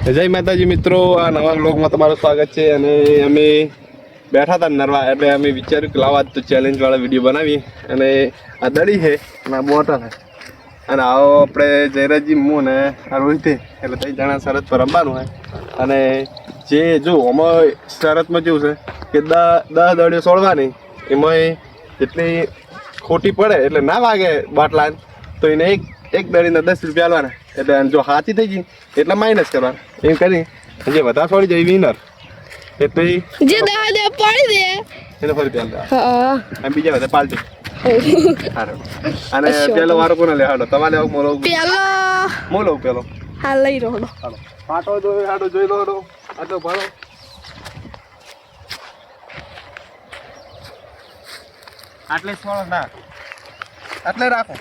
જય માતાજી મિત્રો, આ નવા વ્લોગમાં તમારું સ્વાગત છે. અને અમે બેઠા હતા નરવા, એટલે અમે વિચાર્યું કે લાવા તો ચેલેન્જ વાળા વિડીયો બનાવીએ. અને આ દડી છે અને આ બોટલ છે, અને આવો આપણે જયરાજજી, હું ને આ રોહિતે, એટલે 3 જણા શરત પર રમવાનું હોય. અને જે જો આમાં શરતમાં કેવું છે કે 10 દડીઓ છોડવાની, એમાં જેટલી ખોટી પડે એટલે ના વાગે બાટલા, તો એને એક દડીના 10 રૂપિયા આલવાના. એટલે જો હાથી થઈ ગઈ એટલે માઇનસ કરવાના. એમ કરી જે વધારે છોડી જાય વિનર, એટલે જે દે પાડી દે એને ફરી પ્યાલ દે. હા, એમ બીજા બધા પાલટી. અને પેલો વારો કોને લે? હાડો તમારે આવું મોલો પેલો હા લઈ રહ્યો. હાલો પાટો જો હાડો જોઈ લો. હાડો આટલો ભાડો આટલે છોડો ના, આટલે રાખો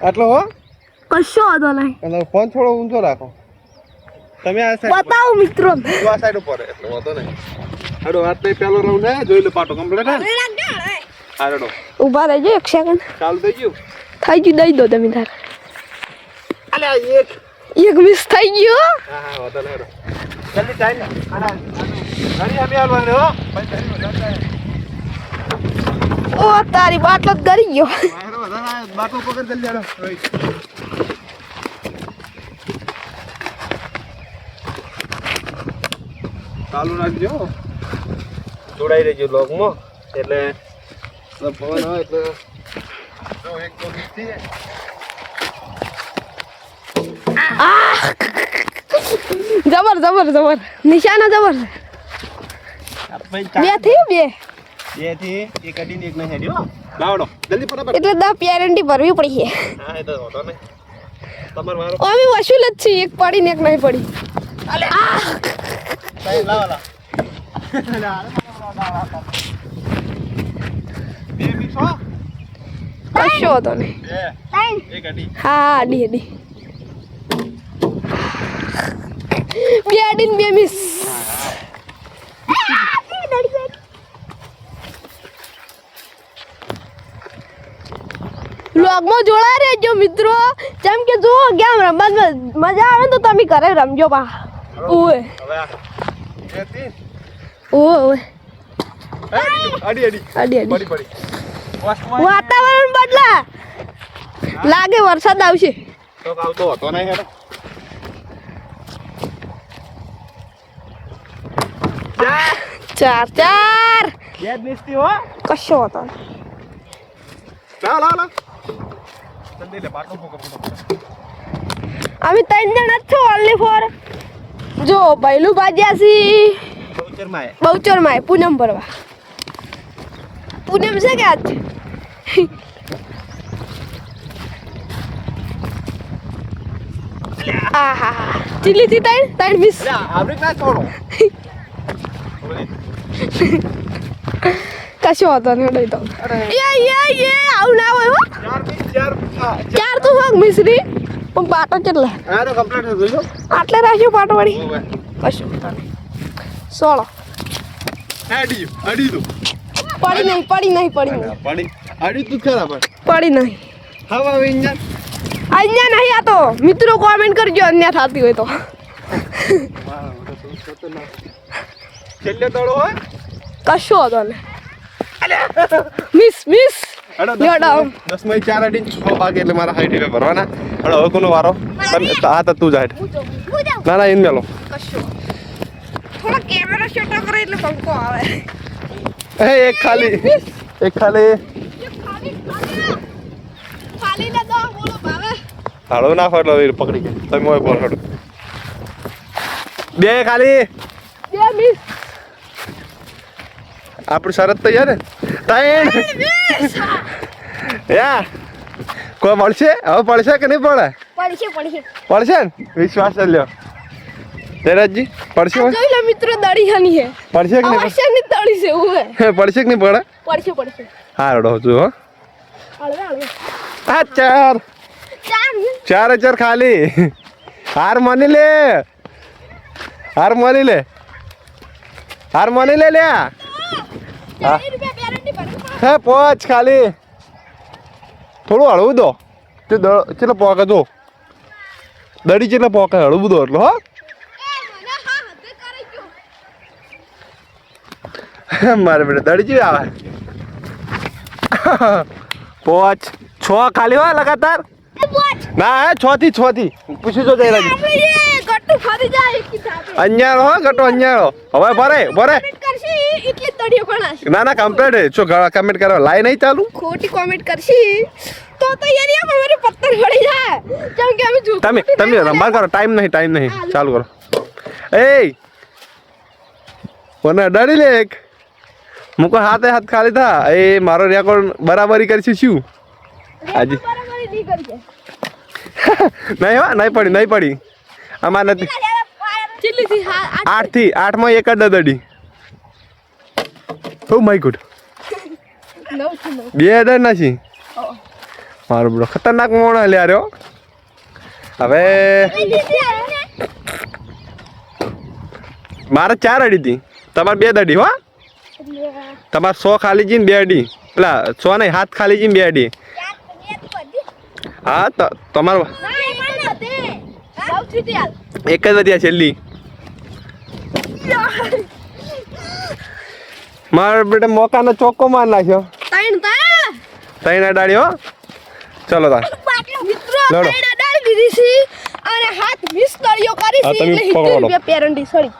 આટલો હો, કશો વાંધો નહીં. અને ફોન થોડો ઊંચો રાખો. તમે આ સાઈડ બતાવો મિત્રો, આ સાઈડ ઉપર એટલે વાંધો નહીં. હાડો આટલે પેલો રાઉન્ડ હે, જોઈ લો પાટો કમ્પ્લીટ હે. હાડો ઊભા રહેજો એક સેકન્ડ. ચાલુ થઈ ગયું. થઈ ગયું, દઈ દો તમે તાર. અલે એક મિસ થઈ ગયો. હા હા વાંધો નહીં. જલ્દી ટાઈમ આના ઘણી અમે આલવાને હો ભાઈ. ઓ તારી બાટલો જ ગરી ગયો. મારો વધારે બાટલો પકડ જલ્દી આડો. ચાલુ રાખજો, જોડાઈ રહેજો લોગમાં. એટલે પવન હોય એટલે જો એક તો નીચે જબર જબર જબર નિશાના જબર. બે થયું, બે થી એક અડીને એક નહીં હેડ્યો. લાવડો જલ્દી ફટાફટ. એટલે 10 પેરેન્ટી ભરવી પડી છે. હા એ તો હોતો ને તમાર વારો. અમે વસૂલ જ છે, એક પડી ને એક નહીં પડી. અલે લાવ બે મિક્સ હો. કશો વાંધો નહીં. એક અડી. હા અડી અડી. બે અડી ને બે મિસ. વ્લોગમાં જોડા રહેજો મિત્રો, જેમ કે જો ગેમ રમવામાં મજા આવે તો તમે ઘરે રમજો પા. ઓય હવે આ બે તીન ઓય અડી અડી અડી અડી. પડી પડી. વાતાવરણ બદલા, લાગે વરસાદ આવશે. તો આવતો હતો નહીં હેડો. ચાર ચાર. બે જ નિસ્તી હો. કશો હતો. લાવ જલ્દી લે પાટો પોકો પોકો. અમે 3 જણા છો ઓનલી ફોર. જો ભૈલું ભાજ્યાસી બહુચર માં પૂનમ ભરવા. પૂનમ છે કે આજ? આહા ચીલી થી 3 મિસ. આપણે ના છોડો. કશો હતો ને લઈ દો. એ આવું ના હોય હો. ચાર તો વાગ મિસરી પણ પાટો કેટલા? આ તો કમ્પ્લીટ થઈ ગયો. આટલે રાખ્યો પાટો વળી. કશું સોળો અડી તો પડી નહીં પડી અડી તું ખરા પડી નહીં. હવે ઇન્જન અહીંયા નહીં. આ તો મિત્રો કોમેન્ટ કરજો અન્યા થતી હોય તો. છેલ્લે દડો હોય. કશો હતો ને. મિસ 10 માં 4 અડી 6 ભાગે એટલે મારા હાઈટ એટલે ભરવાના. હવે કોનો વારો? આ તો તું જ હાઈટ. ના ઇન મેલો. કશો થોડો કેમેરા શોટ કરે એટલે પંખો આવે. એક ખાલી ખાલી ને દો બોલો ભાવે. હાડો ના ફાટલો પકડી ગયા તમે મોય બોલ હાડો. બે ખાલી. બે મિસ. આપણી શરત તૈયાર ને? 3 યા કોઈ મળશે? હવે પડશે કે નહીં પડે? પડશે ને? વિશ્વાસ છે લ્યો જયરાજજી. પડશે જોઈ લો મિત્રો, દડી હની હે. પડશે કે નહીં? અવશ્ય ની દડી છે એવું હે. પડશે કે નહીં પડે? પડશે. હા રડો જો હો. હળવે આ 4 ખાલી. હાર માની લે લ્યા. હે 5 ખાલી. થોડું હળવું દો. ચલો પોકે જો દડી જેટલા પોકા હળું બધું એટલું હો મારે બેટા દડી જેવી આવે 5 6 ખાલી હોય લગાતાર ના 6 થી પૂછી જો જઈ રહ્યું અન્યાળો હો ગટો અન્યાળો હવે ભરે ના ના કમ્પ્લીટ છો કમેન્ટ કરો લાઈ નહીં ચાલુ ખોટી કોમેન્ટ કરશી તો તૈયારી અમારે પત્તર પડી જાય કેમ કે અમે તમે રંબાર કરો ટાઈમ નહીં ચાલુ કરો એ મને અડાડી લે એક મુકો હાથે હાથ ખાલી થા એ મારો રેકોર્ડ બરાબરી કરશે શું આજે નહીં પડી આમાં નથી 8 થી 8 માં એક જ દડી ઓ માય ગોડ બે અડર નથી મારો બડો ખતરનાક મોણ લે રહ્યો હવે મારે 4 અડી હતી તમારે 2 દડી હો તમારે 100 ખાલી જીને 2 અડી પેલા 100 નહીં હાથ ખાલી જીને 2 અડી હા તો તમારું એક જ વધ્યા છેલ્લી મારો બેટા મોકાનો ચોખ્ખો માર નાખ્યો ત્રણ અડાડ્યો ચલો તાર લડો અને હાથ મિસ કર્યો કરી હા, તમે છે પકડો. એટલે પેરંડી સોરી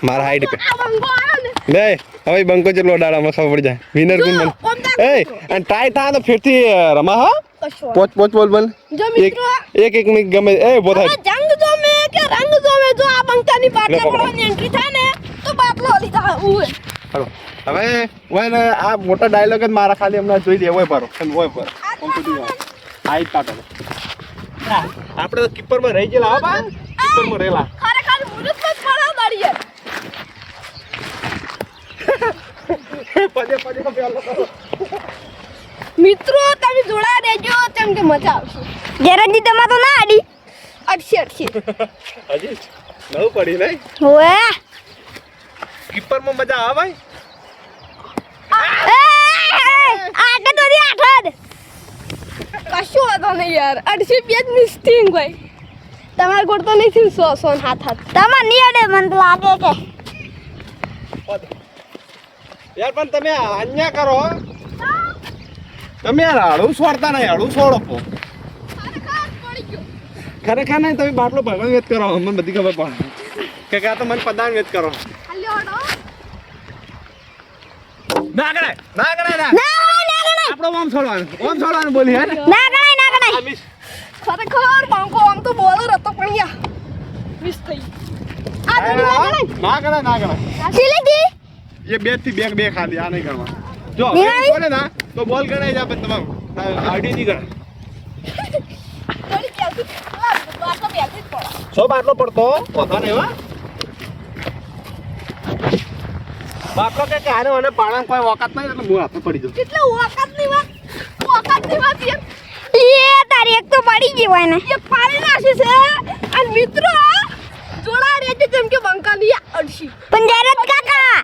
મારા હાઈટ પે આ બંગો આવ્યો ને લે હવે બંકો જેટલો અડાડામાં ખબર પડી જાય વિનર કોણ બન એ અને ટાઈ થા તો ફેરથી રમા હા કશો પોચ બોલ જો એક મિત્રો એક મિનિટ ગમે એ બોધા હવે જંગ જોમે કે રંગ જોમે જો આ બંકાની લે બાટલા પકડો. પડવાની એન્ટ્રી થાય ને તો બાટલો હલી જાય ઉએ હાલો હવે ઓય ને આ મોટા ડાયલોગ જ મારા ખાલી હમણાં જોઈ લે ઓય પરો ઓય પર હાઈટ કાટો આપણે તો કીપર માં રહી ગયેલા હા બા કીપર માં રહેલા ખરેખર મુરત પર પડા દડીએ પજે પેલો કરો મિત્રો તમે જોડા દેજો કેમ કે મજા આવશે ગેરંટી તમાર તો ના આડી અડશે હજી નવું પડી નહીં ઓએ કીપર માં મજા આવે આટે તો દી આઠડ કશું હતો નહીં યાર અડશે બે જ મિસ્ટિંગ ભાઈ તમાર ગોળ તો નહીં થયું 100 હાથ તમાર ની અડે મન તો લાગે કે યાર પણ તમે અન્યા કરો તમે યાર હળું છોડતા નહીં હળું છોડો પો ખરેખર નહીં તમે બાટલો ભગવાન વેત કરો મને બધી ખબર પડે કે આ તો મને પદાન વેત કરો ના ગણાય આપણો ઓમ છોડવાનું બોલી હે ને આ મિસ ખરેખર બાંકો આમ તો બોલર હતો પણ યા મિસ થઈ આ તો ના ગણાય સિલેટી એ બે થી બે ખાલી આ નહીં ગણવા જો નિરાળી? બોલે ના તો બોલ ગણાય જાય પછી તમારું આઈડી નહીં ગણાય થોડી કેસી બાટલો બેસી જ પડો સો બાટલો પડતો પોતા ને એવા બાટલો કે આને મને પાણા કોઈ વખત નહીં એટલે હું હાથે પડી જાઉં કેટલે વખતની વાત યાર એ તારી એક તો પડી ગઈ હોય ને એક પાડી નાખી છે અને મિત્રો જોડા રે છે જેમ કે બંકાલી અડશી પણ જયરાજ કાકા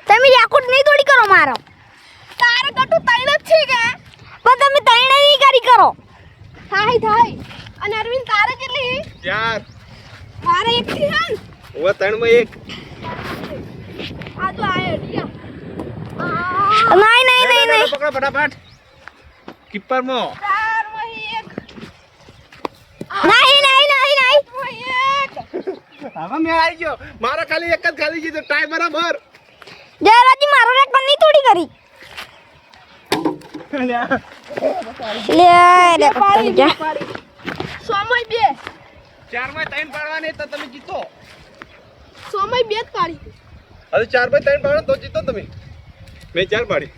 તમે રેકોર્ડ નહીં થોડી કરો મારો તારે ગટુ તૈણ જ છે કે પણ તમે તૈણે નહીં કરી કરો થાય અને અરવિંદ તારે કેટલી ચાર મારે એક થી હન ઓવા ત્રણ માં એક આ તો આયો ડિયા નહીં પકડો ફટાફટ કીપર માં ચાર વહી એક નહીં એક હવે મેં આવી ગયો મારા ખાલી એક જ ખાલી કીધું ટાઈમ બરાબર જયરાજી મારો રેકોર્ડ નહીં થોડી કરી લે રેકોર્ડ કરી જા સોમય બે ચાર માં ત્રણ પાડવાની તો તમે જીતો સોમય બે જ પાડી હવે 4 માં 3 પાડો તો જીતો તમે મેં 4 પાડી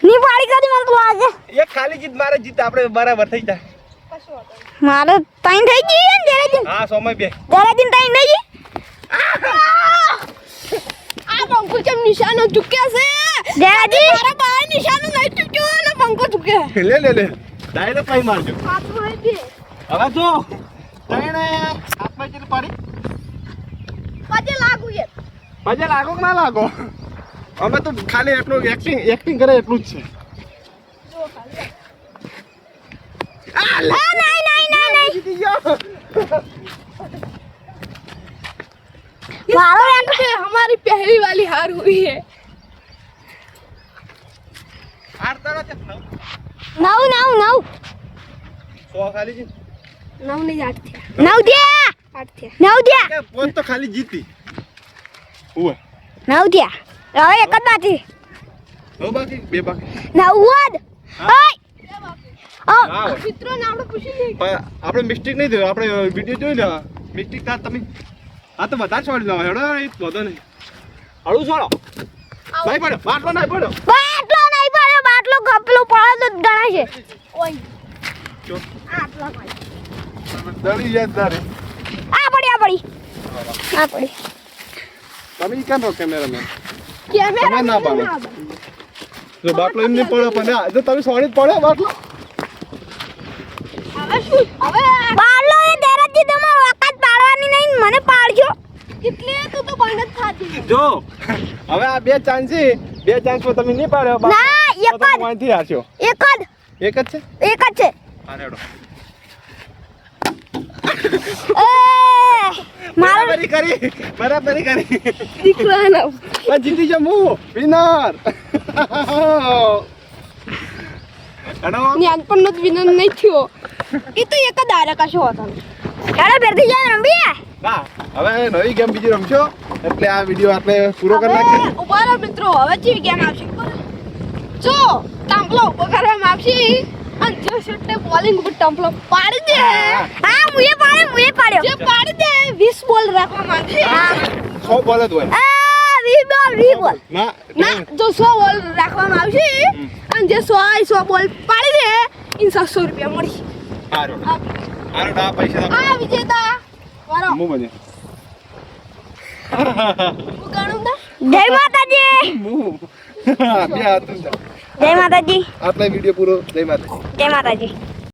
ની પાડી કરી મને તો લાગે એક ખાલી જીત મારે જીત આપણે બરાબર થઈ જાય કશું વાંધો મારે તૈન થઈ ગઈ ને જયરાજી હા સમય બે જયરાજી તૈન થઈ ગઈ આ બંકો કેમ નિશાનો ચૂક્યા છે જયરાજી મારા બાય નિશાનો નહીં ચૂક્યો અને બંકો ચૂક્યા લે ડાયરેક્ટ પાઈ મારજો હાથમાં બે હવે જો ત્રણ હાથમાં ચીલ પાડી પછી લાગુ યાર પછી લાગો કે ના લાગો અમે તો ખાલી એટલું એક્ટિંગ કરે એટલું જ છે જો ખાલી આ લે નહીં જીતી ગયો મારો રેન્ક ये हमारी पहली वाली हार हुई है। આડતાળા છે નવ 9 સો ખાલી છે नव नहीं आठ थे 9 દે 8 थे 9 દે કે પોત તો ખાલી જીતી ઓય 9 દે હવે એક જ બાકી હવે બાકી બે બાકી 9 હા હોય. मित्रों ने આપણે પૂછી લે પણ આપણે મિસ્ટેક નહીં થયું આપણે વિડીયો જોઈ લે મિસ્ટેક થાય તમે હા તો બધા છોડી દો હેડો એ વધો નહીં હળું છોડો નહીં પડ્યો બાટલો નહીં પડ્યો બાટલો નહીં પડ્યો બાટલો કપલો પડો તો ગણાય છે ઓય જો આટલા ભાઈ દળી જાય તારે આ પડી તમે કેમ રહો કેમેરામેન કેમેરા તમે ના પાડો. જો બાટલો એમ નહીં પડ્યો પણ આ જો તમે સોળી જ પડ્યો બાટલો હવે શું હવે બાટલો એ દેરાજી તમારો વખત પાડવાની નહીં મને પાડજો એટલે તું તો બંધ જ થાતી જો હવે આ બે ચાન્સ છે બે ચાન્સ પર તમે નહીં પાડ્યો બાટલો, ના, તો એક તમે જ. વાંચી હારશો એક એક જ છે જ છે હા રેડો એ મારો બરાબરી કરી દીકરાનો પણ જીતી જાઉં હું વિનર હેડો જ્ઞાન પણ નો વિનર નહીં થયો એ તો એક જ આરે કશો હતો હેડો ફેરથી જાય રંબી હા હવે નવી ગેમ બીજી રમશો એટલે આ વિડીયો આપણે પૂરો કરી નાખીએ હવે ઉભા રહો મિત્રો હવે ચી ગેમ આવશે ખબર? જો ટાંપલો ઉભો કરવામાં આવશે અને જે શોટે બોલિંગ ઉપર ટાંપલો પાડી દે હા મુએ પાડ્યો જે પાડી દે 20 બોલ રાખવામાં આવશે હા 100 બોલ જ હોય આ વી બોલ ના ના જો 100 બોલ રાખવામાં આવશે અને જે 100 બોલ પાડી દે ઇન 700 રૂપિયા મળી હારું આ પૈસા આ વિજેતા વારો હું બને હું ગણું દા જય માતાજી હું બે હાથ જય માતાજી આટલા વિડીયો પૂરો જય માતા જય માતાજી